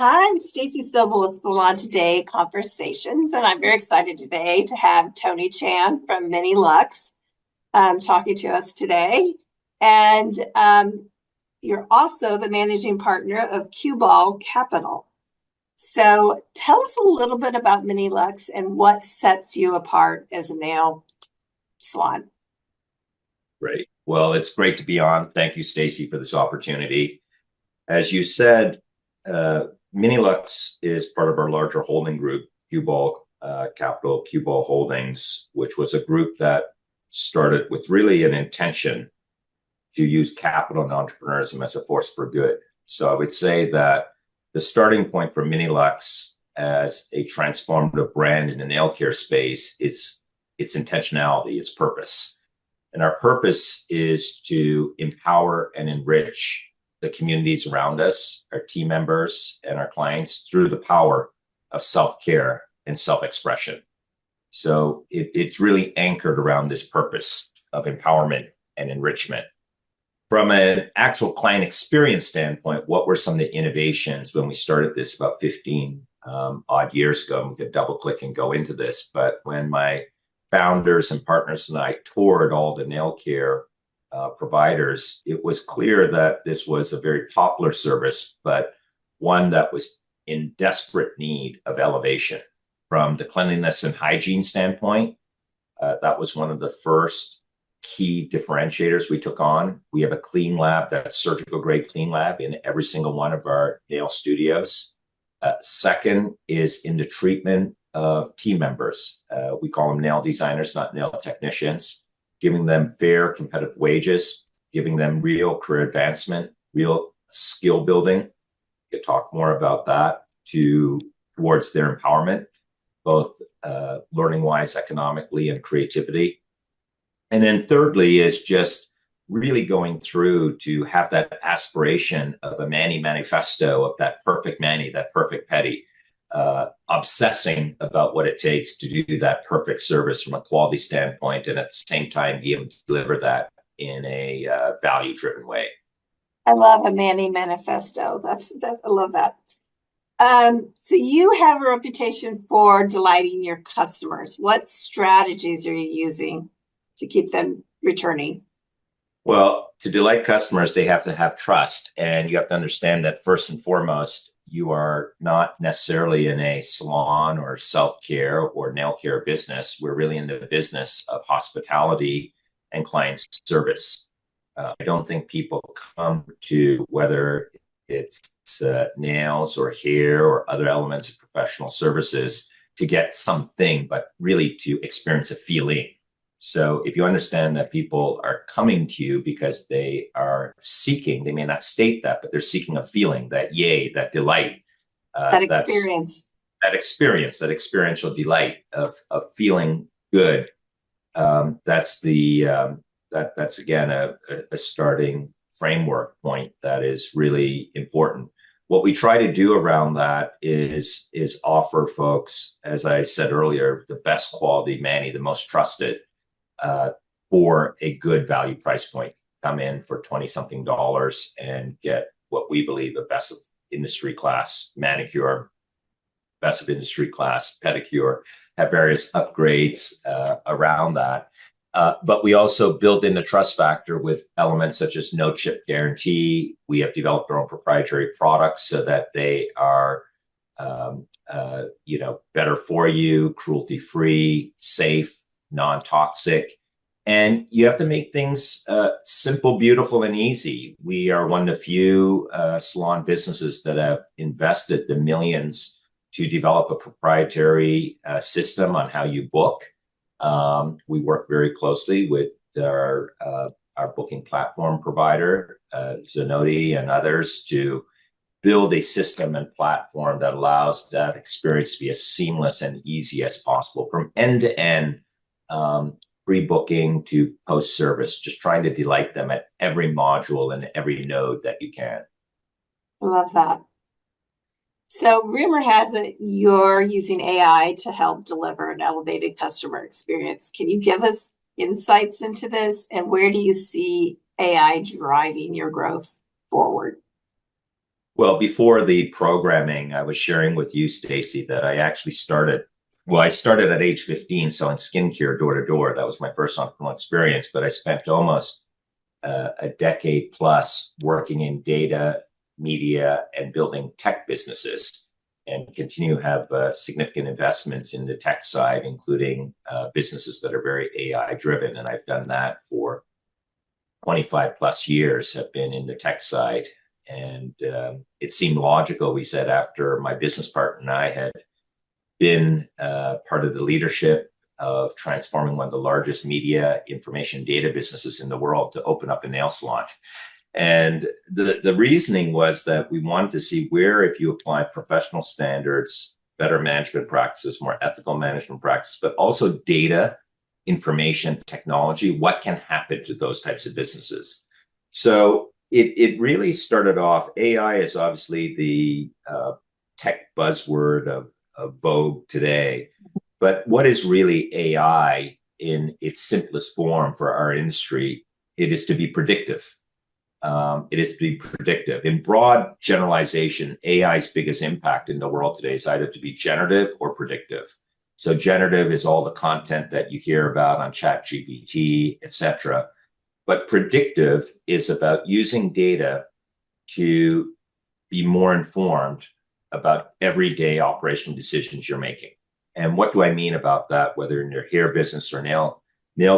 Hi, I'm Stacy Sobel with Salon Today Conversations, and I'm very excited today to have Tony Chan from Mini Lux talking to us today. And you're also the managing partner of Cue Ball Capital. So tell us a little bit about Mini Lux and what sets you apart as a nail salon. Great. Well, it's great to be on. Thank you, Stacy, for this opportunity. As you said, Minilux is part of our larger holding group, Cue Ball Capital, Cue Ball Holdings, which was a group that started with really an intention to use capital and entrepreneurship as a force for good. So I would say that the starting point for Minilux as a transformative brand in the nail care space is its intentionality, its purpose. And our purpose is to empower and enrich the communities around us, our team members, and our clients through the power of self-care and self-expression. So it's really anchored around this purpose of empowerment and enrichment. From an actual client experience standpoint, what were some of the innovations when we started this about 15 odd years ago? And we could double click and go into this. But when my founders and partners and I toured all the nail care providers, it was clear that this was a very popular service, but one that was in desperate need of elevation. From the cleanliness and hygiene standpoint, that was one of the first key differentiators we took on. We have a clean lab, that's surgical grade clean lab in every single one of our nail studios. Second is in the treatment of team members. We call them nail designers, not nail technicians, giving them fair competitive wages, giving them real career advancement, real skill building. We could talk more about that towards their empowerment, both learning wise, economically, and creativity. And then thirdly is just really going through to have that aspiration of a Manny manifesto, of that perfect Manny, that perfect Petty, obsessing about what it takes to do that perfect service from a quality standpoint, and at the same time be able to deliver that in a value-driven way. I love a Manny manifesto. I love that. So you have a reputation for delighting your customers. What strategies are you using to keep them returning? Well, to delight customers, they have to have trust. And you have to understand that first and foremost, you are not necessarily in a salon or self-care or nail care business. We're really in the business of hospitality and client service. I don't think people come to, whether it's nails or hair or other elements of professional services, to get something, but really to experience a feeling. So if you understand that people are coming to you because they are seeking, they may not state that, but they're seeking a feeling, that yay, that delight. That experience. That experience, that experiential delight of feeling good. That's again a starting framework point that is really important. What we try to do around that is offer folks, as I said earlier, the best quality Manny, the most trusted, for a good value price point. Come in for 20 something dollars and get what we believe the best of industry class manicure, best of industry class pedicure, have various upgrades around that. But we also build in the trust factor with elements such as no chip guarantee. We have developed our own proprietary products so that they are better for you, cruelty free, safe, non-toxic. And you have to make things simple, beautiful, and easy. We are one of the few salon businesses that have invested the millions to develop a proprietary system on how you book. We work very closely with our booking platform provider, Zenoti, and others to build a system and platform that allows that experience to be as seamless and easy as possible from end to end, pre-booking to post-service, just trying to delight them at every module and every node that you can. I love that. So rumor has it you're using AI to help deliver an elevated customer experience. Can you give us insights into this, and where do you see AI driving your growth forward? Well, before the programming, I was sharing with you, Stacy, that I started at age 15 selling skincare door to door. That was my first entrepreneurial experience, but I spent almost a decade plus working in data, media, and building tech businesses, and continue to have significant investments in the tech side, including businesses that are very AI driven. And I've done that for 25 plus years, have been in the tech side. And it seemed logical, we said, after my business partner and I had been part of the leadership of transforming one of the largest media information data businesses in the world, to open up a nail salon. And the reasoning was that we wanted to see where, if you apply professional standards, better management practices, more ethical management practices, but also data, information, technology, what can happen to those types of businesses. So it really started off, AI is obviously the tech buzzword of vogue today. But what is really AI in its simplest form for our industry? It is to be predictive. It is to be predictive. In broad generalization, AI's biggest impact in the world today is either to be generative or predictive. So generative is all the content that you hear about on ChatGPT, et cetera. But predictive is about using data to be more informed about everyday operational decisions you're making. And what do I mean about that? Whether in your hair business or nail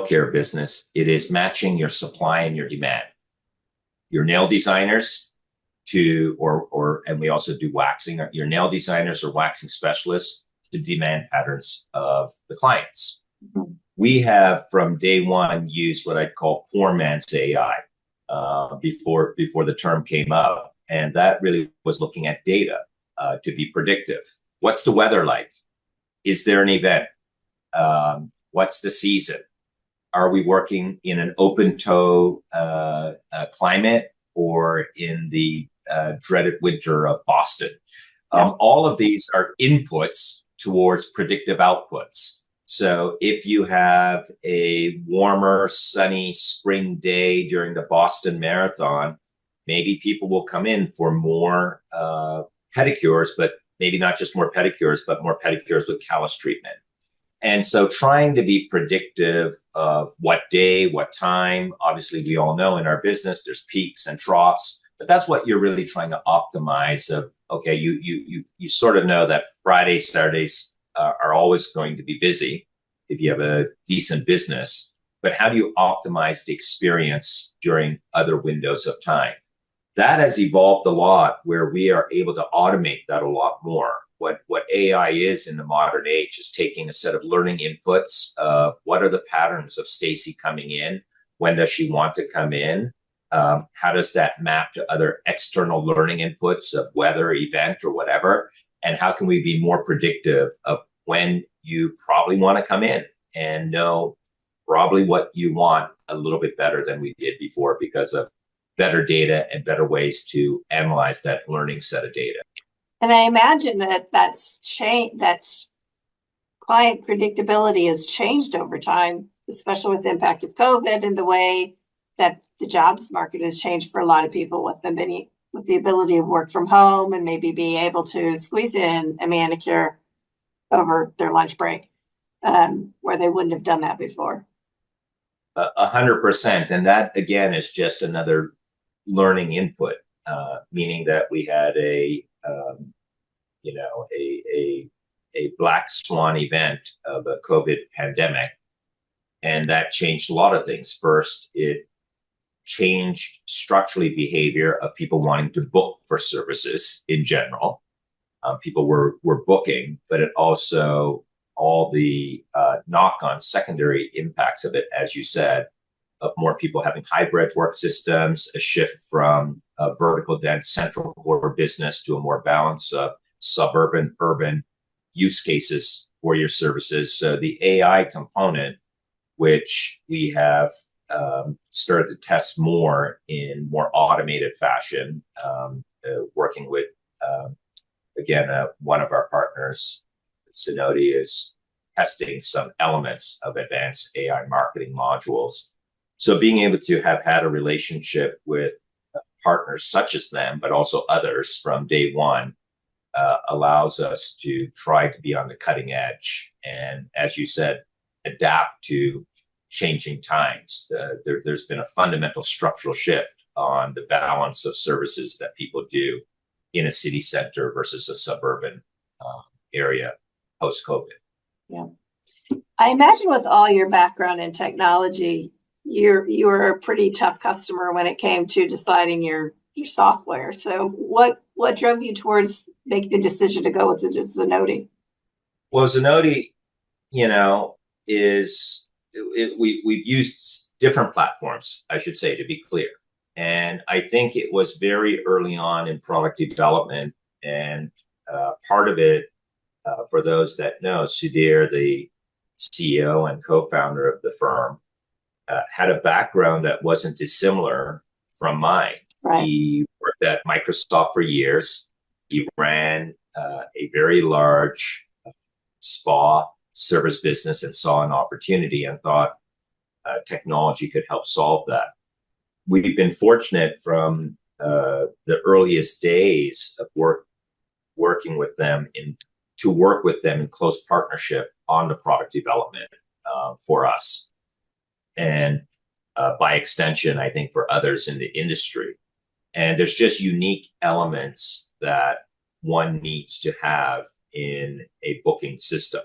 care business, it is matching your supply and your demand. Your nail designers and we also do waxing. Your nail designers or waxing specialists to demand patterns of the clients. Mm-hmm. We have from day one used what I'd call poor man's AI before the term came up, and that really was looking at data to be predictive. What's the weather like? Is there an event? What's the season? Are we working in an open toe climate or in the dreaded winter of Boston? All of these are inputs towards predictive outputs. So if you have a warmer, sunny spring day during the Boston Marathon, maybe people will come in for more pedicures, but maybe not just more pedicures, but more pedicures with callus treatment. And so trying to be predictive of what day, what time. Obviously, we all know in our business, there's peaks and troughs, but that's what you're really trying to optimize of, okay, you sort of know that Fridays, Saturdays are always going to be busy if you have a decent business, but how do you optimize the experience during other windows of time? That has evolved a lot, where we are able to automate that a lot more. What AI is in the modern age is taking a set of learning inputs of what are the patterns of Stacy coming in? When does she want to come in? How does that map to other external learning inputs of weather, event, or whatever? And how can we be more predictive of when you probably want to come in and know probably what you want a little bit better than we did before, because of better data and better ways to analyze that learning set of data. And I imagine that's client predictability has changed over time, especially with the impact of COVID and the way that the jobs market has changed for a lot of people with the ability to work from home and maybe be able to squeeze in a manicure over their lunch break, where they wouldn't have done that before. 100%. And that, again, is just another learning input, meaning that we had a black swan event of a COVID pandemic, and that changed a lot of things. First, it changed structurally behavior of people wanting to book for services in general. People were booking, but it also, all the knock-on secondary impacts of it, as you said, of more people having hybrid work systems, a shift from a vertical dense central core business to a more balanced suburban, urban use cases for your services. So the AI component, which we have started to test more in more automated fashion, working with, again, one of our partners, Zenoti, is testing some elements of advanced AI marketing modules. So being able to have had a relationship with partners such as them, but also others from day one, allows us to try to be on the cutting edge. And as you said, adapt to changing times. There's been a fundamental structural shift on the balance of services that people do in a city center versus a suburban area post-COVID. Yeah. I imagine with all your background in technology, you were a pretty tough customer when it came to deciding your software. So what drove you towards making the decision to go with the Zenoti? Well, Zenoti, we've used different platforms, I should say, to be clear. And I think it was very early on in product development. And part of it, for those that know, Sudhir, the CEO and co-founder of the firm, had a background that wasn't dissimilar from mine. Right. He worked at Microsoft for years. He ran a very large spa service business and saw an opportunity and thought technology could help solve that. We've been fortunate from the earliest days of working with them to work with them in close partnership on the product development for us. And by extension, I think for others in the industry. And there's just unique elements that one needs to have in a booking system.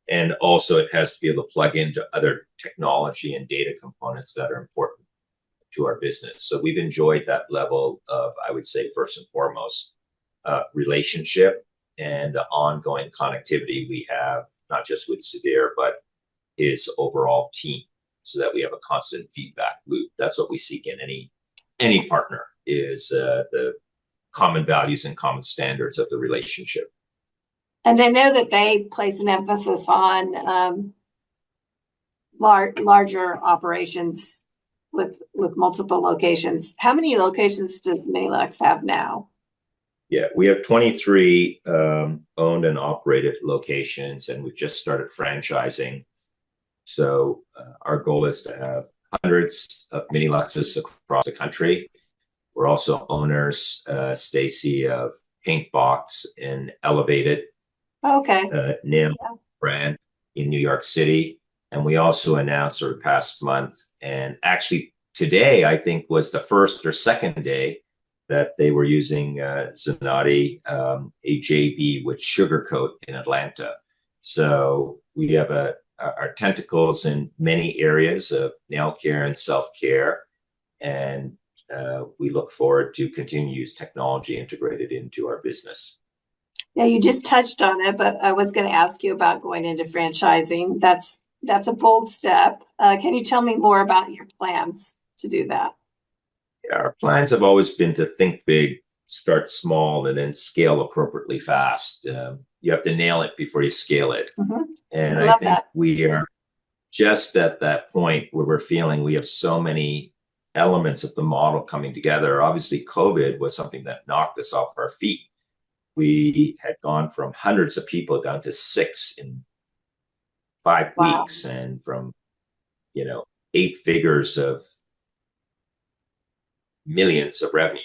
And also it has to be able to plug into other technology and data components that are important to our business. So we've enjoyed that level of, I would say, first and foremost, relationship and the ongoing connectivity we have, not just with Sudhir, but his overall team, so that we have a constant feedback loop. That's what we seek in any partner, is the common values and common standards of the relationship. And I know that they place an emphasis on larger operations with multiple locations. How many locations does Minilux have now? Yeah, we have 23 owned and operated locations, and we've just started franchising. So our goal is to have hundreds of Miniluxes across the country. We're also owners, Stacy, of Paintbox and Elevated. Okay. Nail brand in New York City. And we also announced over the past month, and actually today, I think, was the first or second day that they were using Zenoti, a JV with Sugarcoat in Atlanta. So we have our tentacles in many areas of nail care and self-care. And we look forward to continue to use technology integrated into our business. Yeah, you just touched on it, but I was going to ask you about going into franchising. That's a bold step. Can you tell me more about your plans to do that? Yeah, our plans have always been to think big, start small, and then scale appropriately fast. You have to nail it before you scale it. Mm-hmm. And I think we are just at that point where we're feeling we have so many elements of the model coming together. Obviously, COVID was something that knocked us off our feet. We had gone from hundreds of people down to 6 in 5 weeks, and from 8 figures of millions of revenue,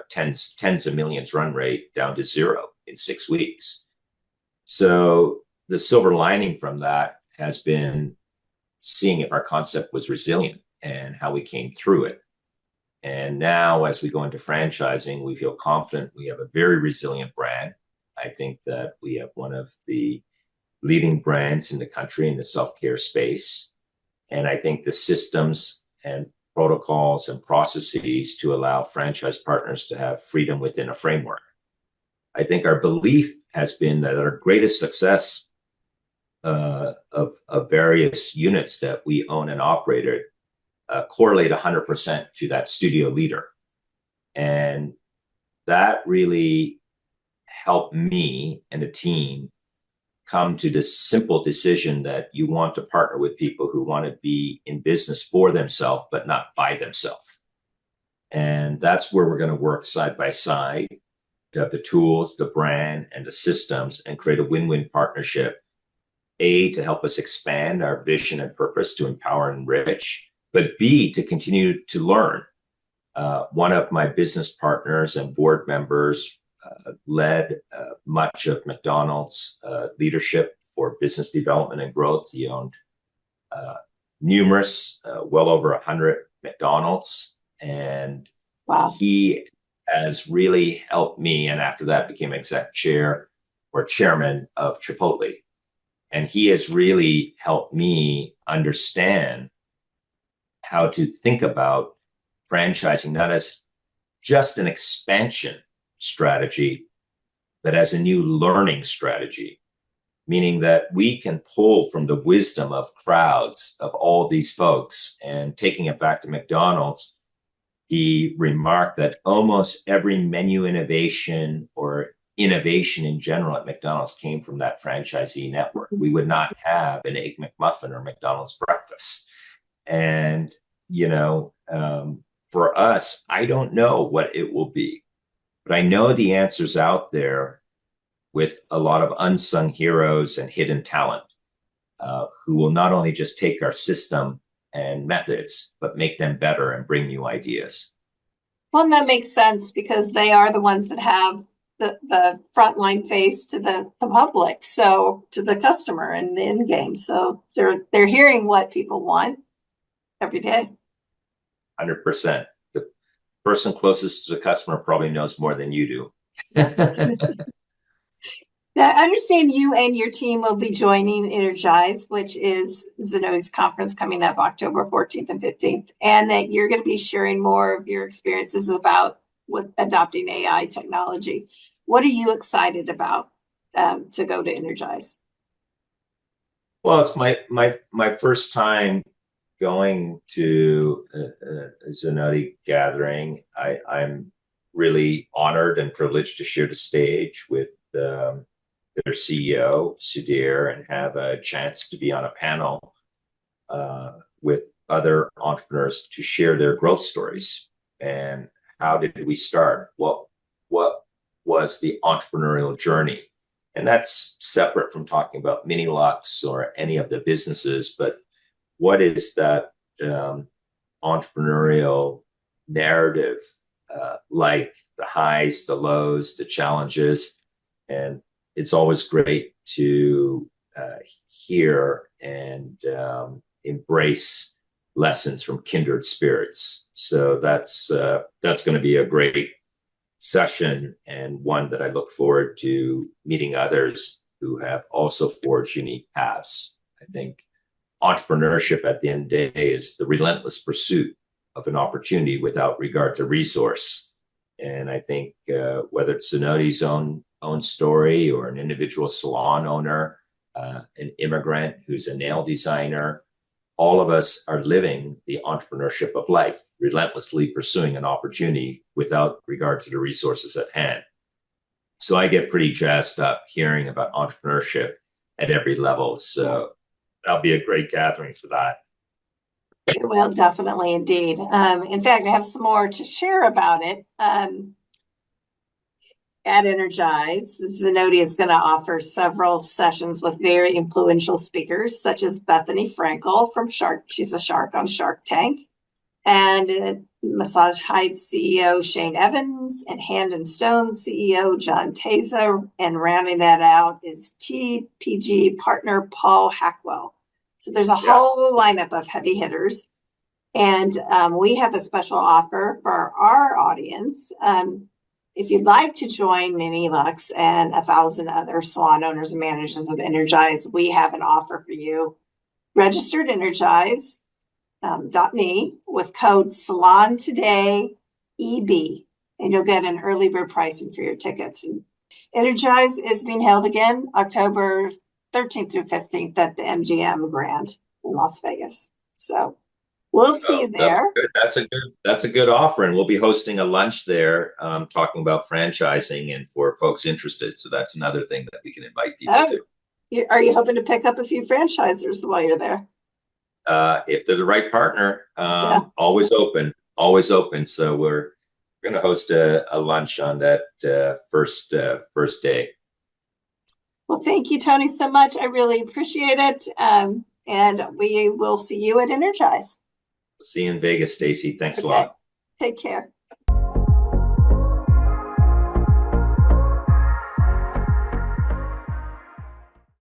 tens of millions run rate down to 0 in 6 weeks. So the silver lining from that has been seeing if our concept was resilient and how we came through it. And now, as we go into franchising, we feel confident we have a very resilient brand. I think that we have one of the leading brands in the country in the self-care space. And I think the systems and protocols and processes to allow franchise partners to have freedom within a framework. I think our belief has been that our greatest success of various units that we own and operated correlate 100% to that studio leader. And that really helped me and the team come to this simple decision that you want to partner with people who want to be in business for themselves, but not by themselves. And that's where we're going to work side by side to have the tools, the brand, and the systems, and create a win-win partnership, A, to help us expand our vision and purpose to empower and enrich, but B, to continue to learn One of my business partners and board members led much of McDonald's leadership for business development and growth. He owned numerous, well over 100 McDonald's, and Wow. he has really helped me. And after that, became exec chair or chairman of Chipotle, and he has really helped me understand how to think about franchising not as just an expansion strategy, but as a new learning strategy, meaning that we can pull from the wisdom of crowds of all these folks. And taking it back to McDonald's, he remarked that almost every menu innovation or innovation in general at McDonald's came from that franchisee network. We would not have an Egg McMuffin or McDonald's breakfast. And, for us, I don't know what it will be, but I know the answer's out there with a lot of unsung heroes and hidden talent who will not only just take our system and methods, but make them better and bring new ideas. Well, and that makes sense because they are the ones that have the frontline face to the public, so to the customer and the end game. So they're hearing what people want every day. 100%. The person closest to the customer probably knows more than you do. Now, I understand you and your team will be joining Energize, which is Zenoti's conference coming up October 14th and 15th, and that you're going to be sharing more of your experiences about with adopting AI technology. What are you excited about to go to Energize? Well, it's my first time going to a Zenoti gathering. I'm really honored and privileged to share the stage with their CEO, Sudhir, and have a chance to be on a panel with other entrepreneurs to share their growth stories. And how did we start? What was the entrepreneurial journey? And that's separate from talking about Mini Lux or any of the businesses, but what is that entrepreneurial narrative like, the highs, the lows, the challenges? And it's always great to hear and embrace lessons from kindred spirits. So that's going to be a great session, and one that I look forward to meeting others who have also forged unique paths. I think entrepreneurship at the end of the day is the relentless pursuit of an opportunity without regard to resource. And I think whether it's Zenoti's own story, or an individual salon owner, an immigrant who's a nail designer, all of us are living the entrepreneurship of life, relentlessly pursuing an opportunity without regard to the resources at hand. So I get pretty jazzed up hearing about entrepreneurship at every level. So that'll be a great gathering for that. Well, definitely, indeed. In fact, I have some more to share about it. At Energize, Zenoti is going to offer several sessions with very influential speakers, such as Bethany Frankel from Shark. She's a shark on Shark Tank. And Massage Heights CEO Shane Evans, and Hand and Stone CEO John Teza. And rounding that out is TPG partner Paul Hackwell. So there's a whole lineup of heavy hitters. And we have a special offer for our audience. If you'd like to join Mini Lux and 1,000 other salon owners and managers of Energize, we have an offer for you. Registered Energize .me with code Salon Today EB, and you'll get an early bird pricing for your tickets. And Energize is being held again October 13th through 15th at the MGM Grand in Las Vegas. So we'll see you there. That's a good offer, and we'll be hosting a lunch there, talking about franchising and for folks interested. So that's another thing that we can invite people to. Are you hoping to pick up a few franchisers while you're there? If they're the right partner, always open. So we're going to host a lunch on that first day. Well, thank you, Tony, so much. I really appreciate it. And we will see you at Energize. See you in Vegas, Stacy. Thanks a lot. Take care.